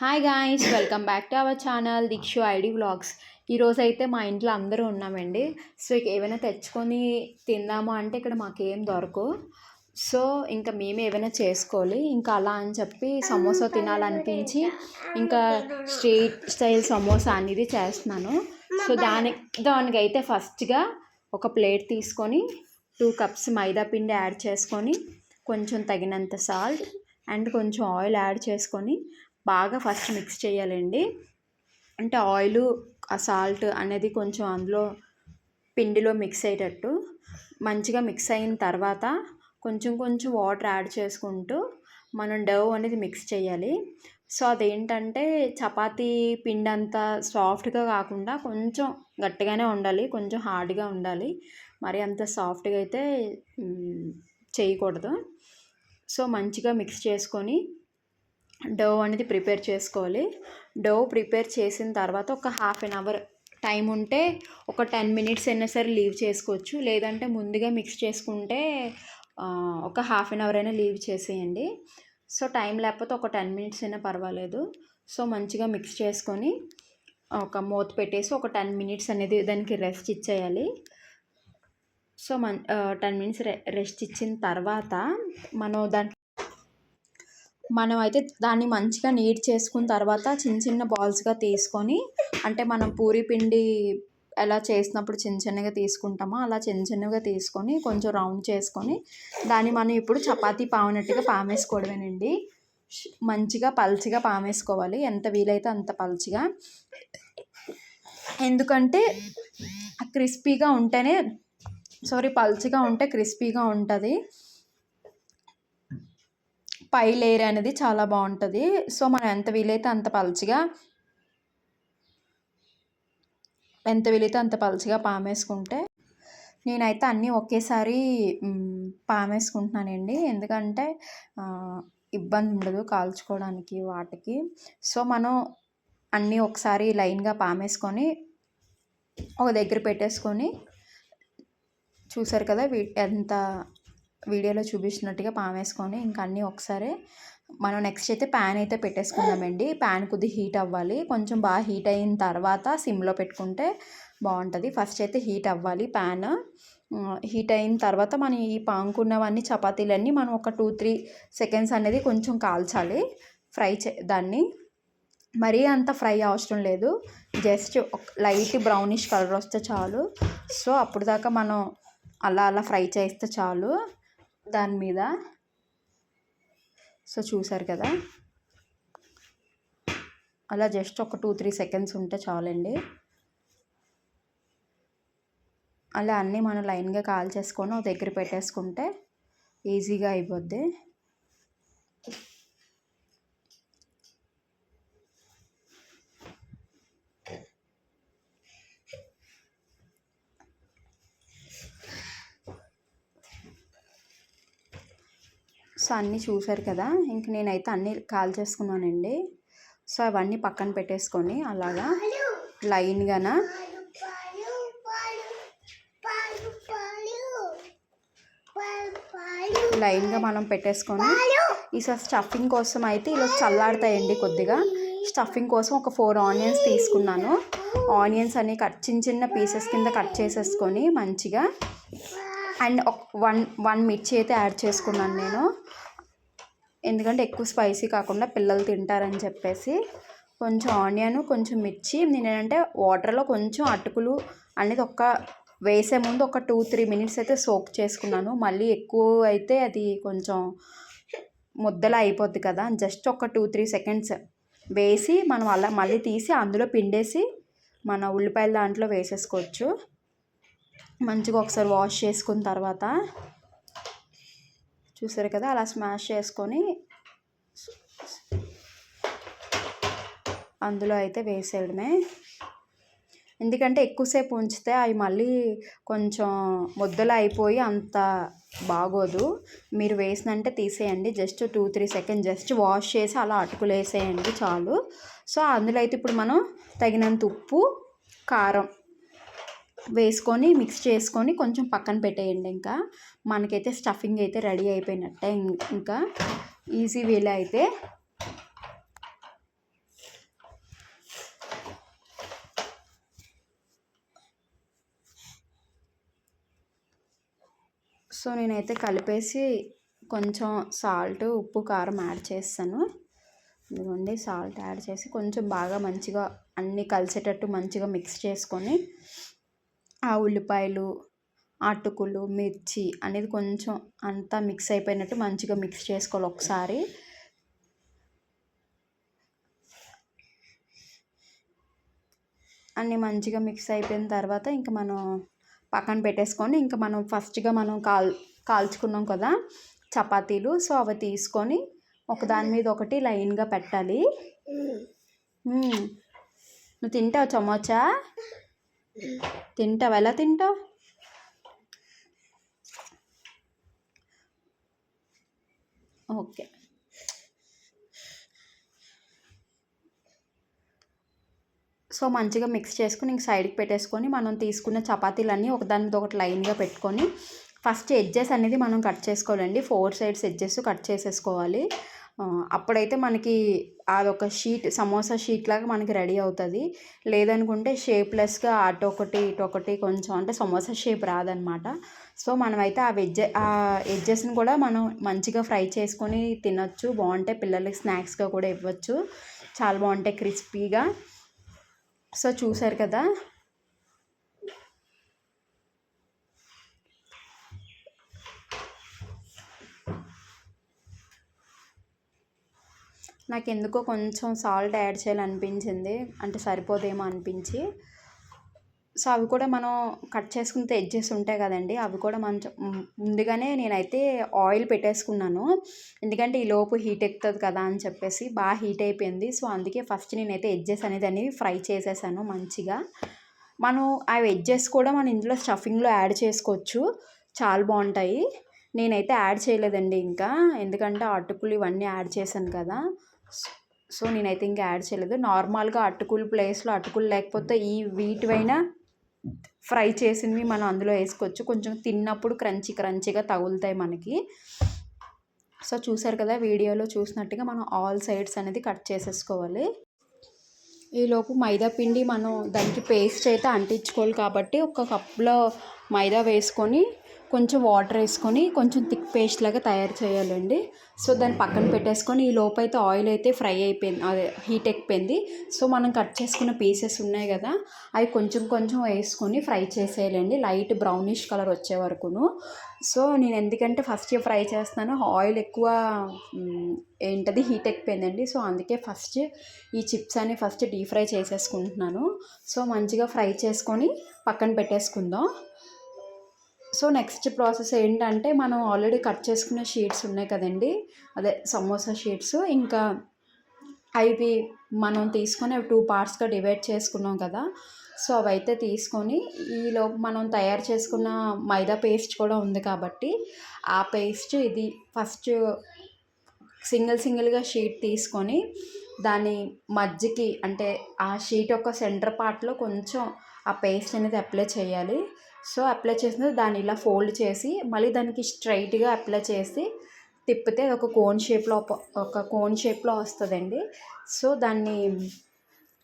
Hi guys, welcome back to our channel Deekshu ID vlogs. ఈరోజైతే మా ఇంట్లో అందరూ ఉన్నామండి. సో ఇక ఏమైనా తెచ్చుకొని తిందాము అంటే ఇక్కడ మాకేం దొరకవు. సో ఇంకా మేమే ఏమైనా చేసుకోవాలి. ఇంకా అలా అని చెప్పి సమోసా తినాలనిపించి ఇంకా స్ట్రీట్ స్టైల్ సమోసా అనేది చేస్తున్నాను. సో దానికైతే ఫస్ట్గా ఒక ప్లేట్ తీసుకొని 2 కప్స్ మైదా పిండి యాడ్ చేసుకొని కొంచెం తగినంత సాల్ట్ అండ్ కొంచెం ఆయిల్ యాడ్ చేసుకొని బాగా ఫస్ట్ మిక్స్ చేయాలండి. అంటే ఆయిల్ ఆ సాల్ట్ అనేది కొంచెం అందులో పిండిలో మిక్స్ అయ్యేటట్టు మంచిగా మిక్స్ అయిన తర్వాత కొంచెం కొంచెం వాటర్ యాడ్ చేసుకుంటూ మనం డవ్ అనేది మిక్స్ చేయాలి. సో అదేంటంటే చపాతీ పిండి అంత సాఫ్ట్గా కాకుండా కొంచెం గట్టిగానే ఉండాలి, కొంచెం హార్డ్గా ఉండాలి. మరి అంత సాఫ్ట్గా అయితే చేయకూడదు. సో మంచిగా మిక్స్ చేసుకొని డవ్ అనేది ప్రిపేర్ చేసుకోవాలి. డవ్ ప్రిపేర్ చేసిన తర్వాత ఒక హాఫ్ అన్ అవర్ టైం ఉంటే ఒక 10 మినిట్స్ అయినా సరే లీవ్ చేసుకోవచ్చు. లేదంటే ముందుగా మిక్స్ చేసుకుంటే ఒక హాఫ్ అన్ అవర్ అయినా లీవ్ చేసేయండి. సో టైం లేకపోతే ఒక 10 మినిట్స్ అయినా పర్వాలేదు. సో మంచిగా మిక్స్ చేసుకొని ఒక మూత పెట్టేసి ఒక 10 మినిట్స్ అనేది దానికి రెస్ట్ ఇచ్చేయాలి. సో 10 మినిట్స్ రెస్ట్ ఇచ్చిన తర్వాత మనం అయితే దాన్ని మంచిగా నీట్ చేసుకున్న తర్వాత చిన్న చిన్న బాల్స్గా తీసుకొని, అంటే మనం పూరి పిండి ఎలా చేసినప్పుడు చిన్న చిన్నగా తీసుకుంటామో అలా చిన్న చిన్నగా తీసుకొని కొంచెం రౌండ్ చేసుకొని దాన్ని మనం ఇప్పుడు చపాతీ పామినట్టుగా పామేసుకోవడమేనండి. మంచిగా పల్చగా పామేసుకోవాలి, ఎంత వీలైతే అంత పల్చగా. ఎందుకంటే క్రిస్పీగా ఉంటేనే పల్చగా ఉంటే క్రిస్పీగా ఉంటుంది, పై లేయర్ అనేది చాలా బాగుంటుంది. సో మనం ఎంత వీలైతే అంత పల్చగా పామేసుకుంటే, నేనైతే అన్నీ ఒకేసారి పామేసుకుంటున్నానండి. ఎందుకంటే ఇబ్బంది ఉండదు కాల్చుకోవడానికి వాటికి. సో మనం అన్నీ ఒకసారి లైన్గా పామేసుకొని ఒక దగ్గర పెట్టేసుకొని, చూసారు కదా ఎంత వీడియోలో చూపించినట్టుగా పామేసుకొని ఇంకా అన్నీ ఒకసారి మనం నెక్స్ట్ అయితే ప్యాన్ అయితే పెట్టేసుకుందామండి. ప్యాన్ కొద్దిగా హీట్ అవ్వాలి, కొంచెం బాగా హీట్ అయిన తర్వాత సిమ్లో పెట్టుకుంటే బాగుంటుంది. ఫస్ట్ అయితే హీట్ అవ్వాలి ప్యాన్. హీట్ అయిన తర్వాత మనం ఈ పాముకున్నవన్నీ చపాతీలన్నీ మనం ఒక 2-3 సెకండ్స్ అనేది కొంచెం కాల్చాలి, దాన్ని మరీ అంత ఫ్రై అవసరం లేదు, జస్ట్ లైట్ బ్రౌనిష్ కలర్ వస్తే చాలు. సో అప్పుడు దాకా మనం అలా ఫ్రై చేస్తే చాలు దాని మీద. సో చూసారు కదా, అలా జస్ట్ ఒక 2-3 సెకండ్స్ ఉంటే చాలండి. అలా అన్నీ మనం లైన్గా కాల్చేసుకొని ఒక దగ్గర పెట్టేసుకుంటే ఈజీగా అయిపోద్ది. సో అన్నీ చూసారు కదా, ఇంక నేనైతే అన్నీ కాల్చేసుకున్నానండి. సో అవన్నీ పక్కన పెట్టేసుకొని అలాగా లైన్గా మనం పెట్టేసుకొని, ఈసారి స్టఫింగ్ కోసం అయితే ఇలా చల్లారుతాయండి కొద్దిగా. స్టఫింగ్ కోసం ఒక 4 ఆనియన్స్ తీసుకున్నాను. ఆనియన్స్ అన్ని చిన్న చిన్న పీసెస్ కింద కట్ చేసేసుకొని మంచిగా, అండ్ వన్ మిర్చి అయితే యాడ్ చేసుకున్నాను నేను. ఎందుకంటే ఎక్కువ స్పైసీ కాకుండా పిల్లలు తింటారని చెప్పేసి కొంచెం ఆనియన్, కొంచెం మిర్చి. నేనేంటంటే వాటర్లో కొంచెం అటుకులు అనేది వేసే ముందు ఒక 2-3 మినిట్స్ అయితే సోక్ చేసుకున్నాను. మళ్ళీ ఎక్కువ అయితే అది కొంచెం ముద్దలా అయిపోద్ది కదా, జస్ట్ ఒక 2-3 సెకండ్స్ వేసి మనం అలా మళ్ళీ తీసి అందులో పిండేసి మన ఉల్లిపాయల దాంట్లో వేసేసుకోవచ్చు. మంచిగా ఒకసారి వాష్ చేసుకున్న తర్వాత చూసారు కదా, అలా స్మాష్ చేసుకొని అందులో అయితే వేసేయడమే. ఎందుకంటే ఎక్కువసేపు ఉంచితే అవి మళ్ళీ కొంచెం ముద్దలు అయిపోయి అంత బాగోదు. మీరు వేసినంటే తీసేయండి, జస్ట్ 2-3 సెకండ్స్ జస్ట్ వాష్ చేసి అలా అటుకులు వేసేయండి చాలు. సో అందులో అయితే ఇప్పుడు మనం తగినంత ఉప్పు, కారం వేసుకొని మిక్స్ చేసుకొని కొంచెం పక్కన పెట్టేయండి. ఇంకా మనకైతే స్టఫింగ్ అయితే రెడీ అయిపోయినట్టే. ఇంకా ఈజీ వేలో అయితే సో నేనైతే కలిపేసి కొంచెం సాల్ట్, ఉప్పు, కారం యాడ్ చేస్తాను. ఇదిగోండి సాల్ట్ యాడ్ చేసి కొంచెం బాగా మంచిగా అన్నీ కలిసేటట్టు మంచిగా మిక్స్ చేసుకొని ఆ ఉల్లిపాయలు, అటుకులు, మిర్చి అనేది కొంచెం అంతా మిక్స్ అయిపోయినట్టు మంచిగా మిక్స్ చేసుకోవాలి ఒకసారి. అన్నీ మంచిగా మిక్స్ అయిపోయిన తర్వాత ఇంకా మనం పక్కన పెట్టేసుకొని ఇంకా మనం ఫస్ట్గా మనం కాల్చుకున్నాం కదా చపాతీలు. సో అవి తీసుకొని ఒకదాని మీద ఒకటి లైన్గా పెట్టాలి. నువ్వు తింటావు చమోచా? తింటావు? ఎలా తింటావు? ఓకే. సో మంచిగా మిక్స్ చేసుకుని ఇంక సైడ్కి పెట్టేసుకొని మనం తీసుకున్న చపాతీలన్నీ ఒకదాని మీద ఒకటి లైన్గా పెట్టుకొని ఫస్ట్ ఎడ్జెస్ అనేది మనం కట్ చేసుకోవాలండి. 4 సైడ్స్ ఎడ్జెస్ కట్ చేసేసుకోవాలి. అప్పుడైతే మనకి అదొక షీట్, సమోసా షీట్ లాగా మనకి రెడీ అవుతుంది. లేదనుకుంటే షేప్లెస్గా అటొకటి ఇటొకటి కొంచెం అంటే సమోసా షేప్ రాదనమాట. సో మనమైతే ఆ ఎడ్జెస్ని కూడా మనం మంచిగా ఫ్రై చేసుకొని తినొచ్చు. బాగుంటాయి, పిల్లలకి స్నాక్స్గా కూడా ఇవ్వచ్చు. చాలా బాగుంటాయి క్రిస్పీగా. సో చూసారు కదా. నాకు ఎందుకో కొంచెం సాల్ట్ యాడ్ చేయాలనిపించింది, అంటే సరిపోదేమో అనిపించి. సో అవి కూడా మనం కట్ చేసుకుంటే ఎడ్జెస్ ఉంటాయి కదండి, అవి కూడా మంచి ముందుగానే నేనైతే ఆయిల్ పెట్టేసుకున్నాను. ఎందుకంటే ఈ లోపు హీట్ ఎక్కుతుంది కదా అని చెప్పేసి. బాగా హీట్ అయిపోయింది. సో అందుకే ఫస్ట్ నేనైతే ఎడ్జెస్ అనేది ఫ్రై చేసేసాను మంచిగా. మనం ఆ ఎడ్జెస్ కూడా మనం ఇందులో స్టఫింగ్లో యాడ్ చేసుకోవచ్చు, చాలా బాగుంటాయి. నేనైతే యాడ్ చేయలేదండి ఇంకా, ఎందుకంటే అటుకులు ఇవన్నీ యాడ్ చేశాను కదా. సో నేనైతే ఇంకా యాడ్ చేయలేదు. నార్మల్గా అటుకులు ప్లేస్లో అటుకులు లేకపోతే ఈ వీటివైనా ఫ్రై చేసినవి మనం అందులో వేసుకోవచ్చు. కొంచెం తిన్నప్పుడు క్రంచీగా తగులుతాయి మనకి. సో చూసారు కదా, వీడియోలో చూసినట్టుగా మనం ఆల్ సైడ్స్ అనేది కట్ చేసేసుకోవాలి. ఈలోపు మైదా పిండి మనం దానికి పేస్ట్ అయితే అంటించుకోవాలి కాబట్టి ఒక కప్లో మైదా వేసుకొని కొంచెం వాటర్ వేసుకొని కొంచెం థిక్ పేస్ట్ లాగా తయారు చేయాలండి. సో దాన్ని పక్కన పెట్టేసుకొని ఈ లోపు అయితే ఆయిల్ అయితే ఫ్రై అయిపోయింది, అదే హీట్ ఎక్కిపోయింది. సో మనం కట్ చేసుకున్న పీసెస్ ఉన్నాయి కదా, అవి కొంచెం కొంచెం వేసుకొని ఫ్రై చేసేయాలండి, లైట్ బ్రౌనిష్ కలర్ వచ్చే వరకును. సో నేను ఎందుకంటే ఫస్ట్ ఫ్రై చేస్తున్నాను, ఆయిల్ ఎక్కువ హీట్ ఎక్కిపోయిందండి. సో అందుకే ఫస్ట్ ఈ చిప్స్ అని ఫస్ట్ డీప్ ఫ్రై చేసేసుకుంటున్నాను. సో మంచిగా ఫ్రై చేసుకొని పక్కన పెట్టేసుకుందాం. సో నెక్స్ట్ ప్రాసెస్ ఏంటంటే మనం ఆల్రెడీ కట్ చేసుకున్న షీట్స్ ఉన్నాయి కదండి, అదే సమోసా షీట్స్, ఇంకా అవి మనం తీసుకొని అవి 2 పార్ట్స్గా డివైడ్ చేసుకున్నాం కదా. సో అవైతే తీసుకొని ఈలోపు మనం తయారు చేసుకున్న మైదా పేస్ట్ కూడా ఉంది కాబట్టి ఆ పేస్ట్ ఇది ఫస్ట్ సింగిల్గా షీట్ తీసుకొని దాని మధ్యకి, అంటే ఆ షీట్ యొక్క సెంటర్ పార్ట్లో కొంచెం ఆ పేస్ట్ అనేది అప్లై చేయాలి. సో అప్లై చేసిన దాన్ని ఇలా ఫోల్డ్ చేసి మళ్ళీ దానికి స్ట్రైట్గా అప్లై చేసి తిప్పితే ఒక కోన్ షేప్లో వస్తుందండి. సో దాన్ని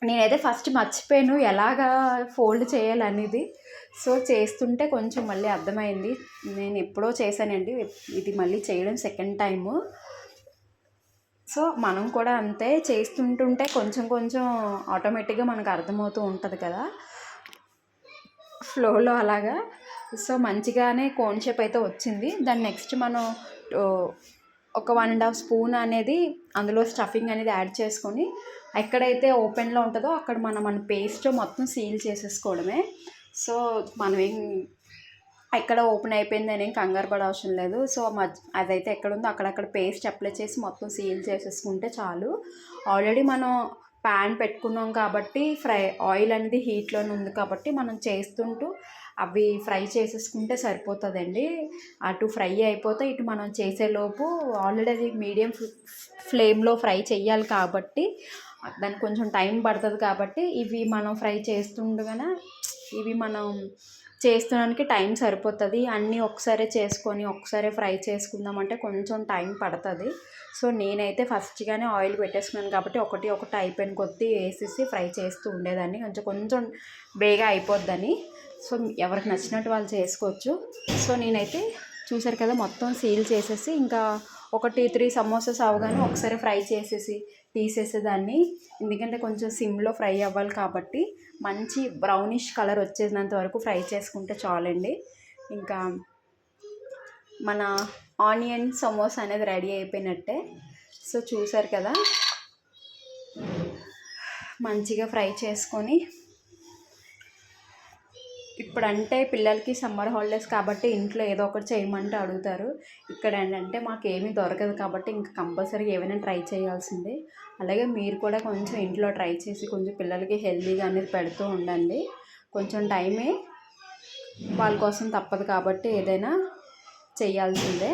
నేనైతే ఫస్ట్ మర్చిపోయాను ఎలాగా ఫోల్డ్ చేయాలనేది. సో చేస్తుంటే కొంచెం మళ్ళీ అర్థమైంది. నేను ఎప్పుడో చేశానండి, ఇది మళ్ళీ చేయడం సెకండ్ టైము. సో మనం కూడా అంతే, చేస్తుంటుంటే కొంచెం ఆటోమేటిక్గా మనకు అర్థమవుతూ ఉంటుంది కదా ఫ్లోలో అలాగా. సో మంచిగానే కోన్ షేప్ అయితే వచ్చింది. దాన్ని నెక్స్ట్ మనం ఒక 1.5 స్పూన్ అనేది అందులో స్టఫింగ్ అనేది యాడ్ చేసుకొని ఎక్కడైతే ఓపెన్లో ఉంటుందో అక్కడ మన పేస్ట్ మొత్తం సీల్ చేసేసుకోవడమే. సో మనం ఎక్కడ ఓపెన్ అయిపోయింది కంగారు పడే అవసరం లేదు. సో అదైతే ఎక్కడ ఉందో అక్కడక్కడ పేస్ట్ అప్లై చేసి మొత్తం సీల్ చేసేసుకుంటే చాలు. ఆల్రెడీ మనం ప్యాన్ పెట్టుకున్నాం కాబట్టి ఆయిల్ అనేది హీట్లోనే ఉంది కాబట్టి మనం చేస్తుంటూ అవి ఫ్రై చేసేసుకుంటే సరిపోతుందండి. అటు ఫ్రై అయిపోతే ఇటు మనం చేసేలోపు ఆల్రెడీ అది మీడియం ఫ్లేమ్లో ఫ్రై చేయాలి కాబట్టి దానికి కొంచెం టైం పడుతుంది. కాబట్టి ఇవి మనం ఫ్రై చేస్తుండగానే ఇవి మనం చేస్తున్నానికి టైం సరిపోతుంది. అన్నీ ఒకసారి చేసుకొని ఒకసారి ఫ్రై చేసుకుందామంటే కొంచెం టైం పడుతుంది. సో నేనైతే ఫస్ట్గానే ఆయిల్ పెట్టేసుకున్నాను కాబట్టి ఒకటి అయిపోయిన కొద్దీ వేసేసి ఫ్రై చేస్తూ ఉండేదాన్ని, కొంచెం బేగా అయిపోద్దని. సో ఎవరికి నచ్చినట్టు వాళ్ళు చేసుకోవచ్చు. సో నేనైతే చూసారు కదా, మొత్తం సీల్ చేసేసి ఇంకా ఒక 2-3 సమోసాస్ అవగానే ఒకసారి ఫ్రై చేసేసి తీసేసేదాన్ని. ఎందుకంటే కొంచెం సిమ్లో ఫ్రై అవ్వాలి కాబట్టి మంచి బ్రౌనిష్ కలర్ వచ్చేసినంత వరకు ఫ్రై చేసుకుంటే చాలండి. ఇంకా మన ఆనియన్ సమోసా అనేది రెడీ అయిపోయినట్టే. సో చూసారు కదా, మంచిగా ఫ్రై చేసుకొని ఇప్పుడంటే పిల్లలకి సమ్మర్ హాలిడేస్ కాబట్టి ఇంట్లో ఏదో ఒకటి చేయమంటే అడుగుతారు. ఇక్కడ ఏంటంటే మాకు ఏమీ దొరకదు కాబట్టి ఇంకా కంపల్సరీ ఏమైనా ట్రై చేయాల్సిందే. అలాగే మీరు కూడా కొంచెం ఇంట్లో ట్రై చేసి కొంచెం పిల్లలకి హెల్తీగా అనేది పెడుతూ ఉండండి. కొంచెం టైమే వాళ్ళ కోసం తప్పదు కాబట్టి ఏదైనా చేయాల్సిందే.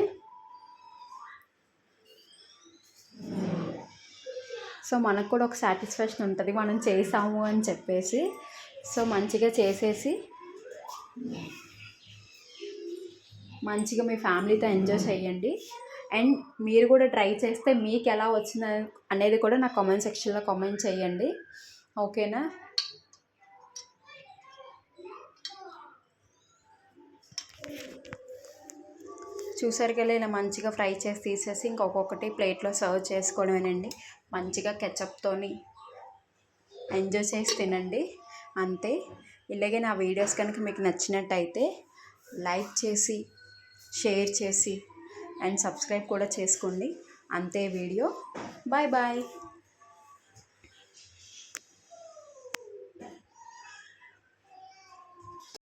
సో మనకు కూడా ఒక సాటిస్ఫాక్షన్ ఉంటుంది మనం చేసాము అని చెప్పేసి. సో మంచిగా చేసేసి మంచిగా మీ ఫ్యామిలీతో ఎంజాయ్ చేయండి. అండ్ మీరు కూడా ట్రై చేస్తే మీకు ఎలా వచ్చింది అనేది కూడా నా కామెంట్ సెక్షన్లో కామెంట్ చేయండి. ఓకేనా? చూసారు కదా, ఇలా మంచిగా ఫ్రై చేసి తీసేసి ఇంకొకటి ప్లేట్లో సర్వ్ చేసుకోవడమేనండి. మంచిగా కెచప్తోని ఎంజాయ్ చేసి తినండి, అంతే. ఇలాగే నా వీడియోస్ కనుక మీకు నచ్చినట్టయితే లైక్ చేసి షేర్ చేసి అండ్ సబ్స్క్రైబ్ కూడా చేసుకోండి. అంతే వీడియో. Bye bye.